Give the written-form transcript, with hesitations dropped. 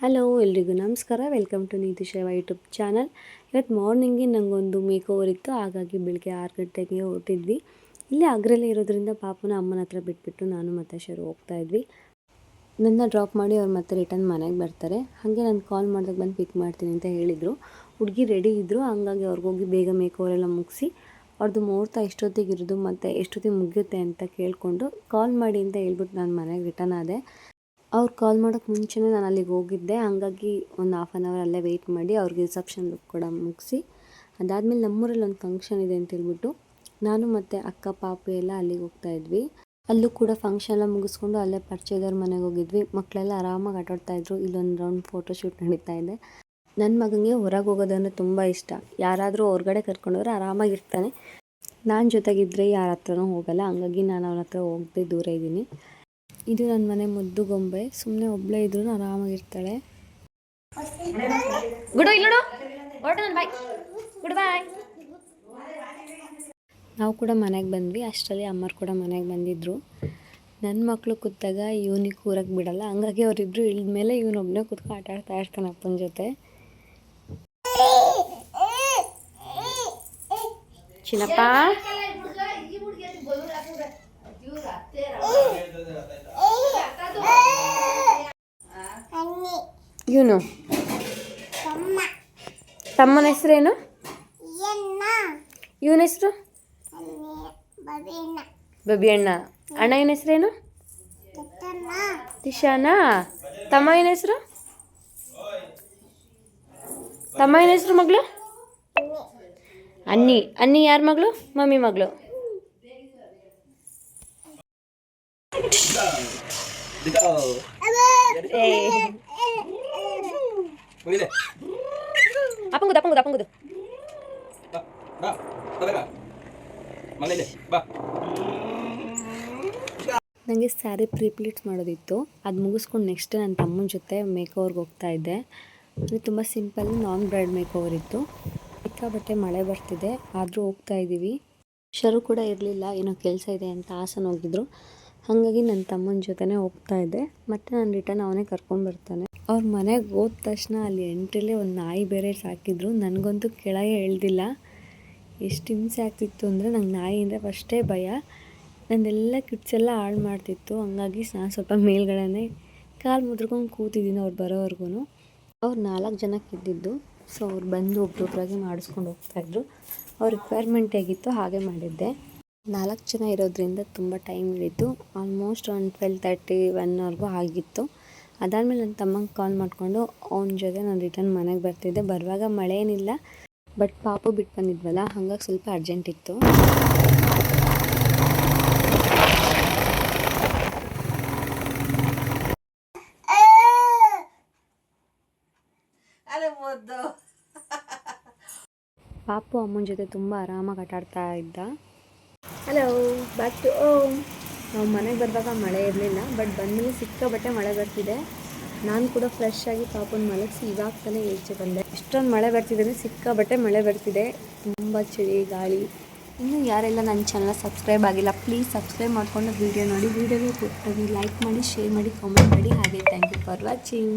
Hello ಎಲ್ರಿಗೂ ನಮಸ್ಕಾರ. Welcome to ನೀತಿ ಶೈವ ಯೂಟ್ಯೂಬ್ ಚಾನಲ್. ಇವತ್ತು ಮಾರ್ನಿಂಗಿಗೆ ನನಗೊಂದು ಮೇಕ್ ಓವರ್ ಇತ್ತು, ಹಾಗಾಗಿ ಬೆಳಗ್ಗೆ 6 ಗಂಟೆಗೆ ಹೊರಟಿದ್ವಿ. ಇಲ್ಲಿ ಆಗ್ರಲ್ಲೇ ಇರೋದ್ರಿಂದ ಪಾಪನ ಅಮ್ಮನ ಹತ್ರ ಬಿಟ್ಬಿಟ್ಟು ನಾನು ಮತ್ತು ಶರು ಹೋಗ್ತಾಯಿದ್ವಿ. ನನ್ನ ಡ್ರಾಪ್ ಮಾಡಿ ಅವ್ರು ಮತ್ತೆ ರಿಟರ್ನ್ ಮನೆಗೆ ಬರ್ತಾರೆ. ಹಾಗೆ ನಾನು ಕಾಲ್ ಮಾಡಿದಾಗ ಬಂದು ಪಿಕ್ ಮಾಡ್ತೀನಿ ಅಂತ ಹೇಳಿದರು. ಹುಡುಗಿ ರೆಡಿ ಇದ್ದರು, ಹಂಗಾಗಿ ಅವ್ರಿಗೋಗಿ ಬೇಗ ಮೇಕ್ ಓವರ್ ಎಲ್ಲ ಮುಗಿಸಿ ಅವ್ರದ್ದು ಮುಹೂರ್ತ ಎಷ್ಟೊತ್ತಿಗೆ ಇರೋದು ಮತ್ತು ಎಷ್ಟೊತ್ತಿಗೆ ಮುಗಿಯುತ್ತೆ ಅಂತ ಕೇಳಿಕೊಂಡು ಕಾಲ್ ಮಾಡಿ ಅಂತ ಹೇಳ್ಬಿಟ್ಟು ನಾನು ಮನೆಗೆ ರಿಟರ್ನ್ ಆದೆ. ಅವ್ರು ಕಾಲ್ ಮಾಡೋಕ್ಕೆ ಮುಂಚೆನೇ ನಾನು ಅಲ್ಲಿಗೆ ಹೋಗಿದ್ದೆ, ಹಾಗಾಗಿ ಒಂದು ಹಾಫ್ ಆನ್ ಅವರ್ ಅಲ್ಲೇ ವೆಯ್ಟ್ ಮಾಡಿ ಅವ್ರಿಗೆ ರಿಸೆಪ್ಷನ್ ಲುಕ್ ಕೂಡ ಮುಗಿಸಿ ಅದಾದಮೇಲೆ ನಮ್ಮೂರಲ್ಲಿ ಒಂದು ಫಂಕ್ಷನ್ ಇದೆ ಅಂತ ಹೇಳ್ಬಿಟ್ಟು ನಾನು ಮತ್ತು ಅಕ್ಕ ಪಾಪು ಎಲ್ಲ ಅಲ್ಲಿಗೆ ಹೋಗ್ತಾಯಿದ್ವಿ. ಅಲ್ಲೂ ಕೂಡ ಫಂಕ್ಷನ್ ಎಲ್ಲ ಮುಗಿಸ್ಕೊಂಡು ಅಲ್ಲೇ ಪರಿಚಯದವ್ರ ಮನೆಗೆ ಹೋಗಿದ್ವಿ. ಮಕ್ಕಳೆಲ್ಲ ಆರಾಮಾಗಿ ಆಟಾಡ್ತಾಯಿದ್ರು. ಇಲ್ಲೊಂದು ರೌಂಡ್ ಫೋಟೋಶೂಟ್ ನಡೀತಾ ಇದೆ. ನನ್ನ ಮಗನಿಗೆ ಹೊರಗೆ ಹೋಗೋದಂದರೆ ತುಂಬ ಇಷ್ಟ. ಯಾರಾದರೂ ಹೊರಗಡೆ ಕರ್ಕೊಂಡೋದ್ರೆ ಆರಾಮಾಗಿರ್ತಾನೆ. ನಾನು ಜೊತೆಗಿದ್ದರೆ ಯಾರ ಹತ್ರನೂ ಹೋಗಲ್ಲ, ಹಂಗಾಗಿ ನಾನು ಅವನ ಹತ್ರ ಹೋಗದೆ ದೂರ ಇದ್ದೀನಿ. ಇದು ನನ್ನ ಮನೆ ಮುದ್ದು ಗೊಂಬೆ, ಸುಮ್ಮನೆ ಒಬ್ಬಳೇ ಇದ್ರೂ ಆರಾಮಾಗಿರ್ತಾಳೆ. ನಾವು ಕೂಡ ಮನೆಗೆ ಬಂದ್ವಿ. ಅಷ್ಟರಲ್ಲಿ ಅಮ್ಮರು ಕೂಡ ಮನೆಗೆ ಬಂದಿದ್ದರು. ನನ್ನ ಮಕ್ಕಳು ಕೂತಾಗ ಇವನಿಗೆ ಕೂರಕ್ಕೆ ಬಿಡಲ್ಲ, ಹಂಗಾಗಿ ಅವರಿಬ್ಬರು ಇಳಿದ ಮೇಲೆ ಇವನೊಬ್ಬನೇ ಕೂತ್ಕೊಂಡು ಆಟ ಆಡ್ತಾ ಇರ್ತಾನೆ ಅಪ್ಪನ ಜೊತೆ. ಚಿನ್ನಪ್ಪ ಇವನು ತಮ್ಮನ ಹೆಸರೇನು? ಇವನ ಹೆಸರು ಬಬಿ ಅಣ್ಣ. ಅಣ್ಣನ ಹೆಸರೇನು? ತಿಶಾನಾ. ತಮ್ಮನ ಹೆಸರು? ತಮ್ಮನ ಹೆಸರು ಮಗಳು ಅನ್ನಿ. ಅನ್ನಿ ಯಾರ ಮಗಳು? ಮಮ್ಮಿ ಮಗಳು. ಅಪ್ಪಂಗುದು ನನಗೆ ಸ್ಯಾರಿ ಪ್ರೀಪ್ಲೀಟ್ಸ್ ಮಾಡೋದಿತ್ತು, ಅದು ಮುಗಿಸ್ಕೊಂಡು ನೆಕ್ಸ್ಟ್ ನನ್ನ ತಮ್ಮನ ಜೊತೆ ಮೇಕ್ ಓವರ್ಗೆ ಹೋಗ್ತಾ ಇದ್ದೆ. ಅದು ತುಂಬ ಸಿಂಪಲ್ ನಾನ್ ಬ್ರೈಡ್ ಮೇಕ್ ಓವರ್ ಇತ್ತು. ಸಿಕ್ಕಾಬಟ್ಟೆ ಮಳೆ ಬರ್ತಿದೆ, ಆದರೂ ಹೋಗ್ತಾ ಇದ್ದೀವಿ. ಶರು ಕೂಡ ಇರಲಿಲ್ಲ, ಏನೋ ಕೆಲಸ ಇದೆ ಅಂತ ಹಾಸನ ಹೋಗಿದ್ರು, ಹಾಗಾಗಿ ನನ್ನ ತಮ್ಮನ ಜೊತೆನೇ ಹೋಗ್ತಾ ಇದ್ದೆ. ಮತ್ತು ನಾನು ರಿಟರ್ನ್ ಅವನೇ ಕರ್ಕೊಂಡ್ಬರ್ತಾನೆ. ಅವ್ರ ಮನೆಗೆ ಹೋದ ತಕ್ಷಣ ಅಲ್ಲಿ ಎಂಟ್ರಲ್ಲೇ ಒಂದು ನಾಯಿ ಬೇರೆ ಸಾಕಿದ್ರು. ನನಗಂತೂ ಕೆಳಗೆ ಹೇಳ್ದಿಲ್ಲ, ಎಷ್ಟು ಹಿಂಸೆ ಆಗ್ತಿತ್ತು ಅಂದರೆ ನಂಗೆ ನಾಯಿ ಅಂದರೆ ಫಸ್ಟೇ ಭಯ. ನಂದೆಲ್ಲ ಕಿಟ್ಸೆಲ್ಲ ಹಾಳು ಮಾಡ್ತಿತ್ತು, ಹಂಗಾಗಿ ನಾನು ಸ್ವಲ್ಪ ಮೇಲ್ಗಡೆ ಕಾಲು ಮುದ್ರಕೊಂಡು ಕೂತಿದ್ದೀನಿ ಅವ್ರು ಬರೋವರೆಗೂ. ಅವ್ರು 4 ಜನಕ್ಕೆ ಇದ್ದಿದ್ದು, ಸೊ ಅವ್ರು ಬಂದು ಒಬ್ಬೊಬ್ಬರಾಗಿ ಮಾಡಿಸ್ಕೊಂಡು ಹೋಗ್ತಾಯಿದ್ರು. ಅವ್ರ ರಿಕ್ವೈರ್ಮೆಂಟ್ ಹೇಗಿತ್ತು ಹಾಗೆ ಮಾಡಿದ್ದೆ. 4 ಜನ ಇರೋದ್ರಿಂದ ತುಂಬ ಟೈಮ್ ಹಿಡಿತು. ಆಲ್ಮೋಸ್ಟ್ ಒಂದು 12:30 1ವರೆಗೂ ಆಗಿತ್ತು. ಅದಾದಮೇಲೆ ನನ್ನ ತಮ್ಮಂಗೆ ಕಾಲ್ ಮಾಡಿಕೊಂಡು ಅವನ ಜೊತೆ ನಾನು ರಿಟರ್ನ್ ಮನೆಗೆ ಬರ್ತಿದ್ದೆ. ಬರುವಾಗ ಮಳೆ ಏನಿಲ್ಲ, ಬಟ್ ಪಾಪು ಬಿಟ್ಟು ಬಂದಿದ್ವಲ್ಲ, ಹಾಗಾಗಿ ಸ್ವಲ್ಪ ಅರ್ಜೆಂಟ್ ಇತ್ತು. ಪಾಪು ಅಮ್ಮನ ಜೊತೆ ತುಂಬ ಆರಾಮಾಗಿ ಆಟಾಡ್ತಾ ಇದ್ದ. Hello, back to home. ನಾವು ಮನೆಗೆ ಬರುವಾಗ ಮಳೆ ಇರಲಿಲ್ಲ, ಬಟ್ ಬಂದಮೇಲೆ ಸಿಕ್ಕಾಬಟ್ಟೆ ಮಳೆ ಬರ್ತಿದೆ. ನಾನು ಕೂಡ ಫ್ರೆಶ್ ಆಗಿ ಪಾಪನ ಮಲಗಿಸಿ ಇವಾಗ ತಾನೇ ಈಚೆ ಬಂದೆ. ಇಷ್ಟೊಂದು ಮಳೆ ಬರ್ತಿದೆ, ಸಿಕ್ಕಾಬಟ್ಟೆ ಮಳೆ ಬರ್ತಿದೆ, ತುಂಬ ಚಳಿ ಗಾಳಿ. ಇನ್ನೂ ಯಾರೆಲ್ಲ ನನ್ನ ಚಾನಲ್ ಸಬ್ಸ್ಕ್ರೈಬ್ ಆಗಿಲ್ಲ, ಪ್ಲೀಸ್ ಸಬ್ಸ್ಕ್ರೈಬ್ ಮಾಡಿಕೊಂಡು ವೀಡಿಯೋ ನೋಡಿ. ವೀಡಿಯೋಗೆ ಕೊಟ್ಟು ಲೈಕ್ ಮಾಡಿ, ಶೇರ್ ಮಾಡಿ, ಕಾಮೆಂಟ್ ಮಾಡಿ. ಹಾಗೆ ಥ್ಯಾಂಕ್ ಯು ಫಾರ್ ವಾಚಿಂಗ್.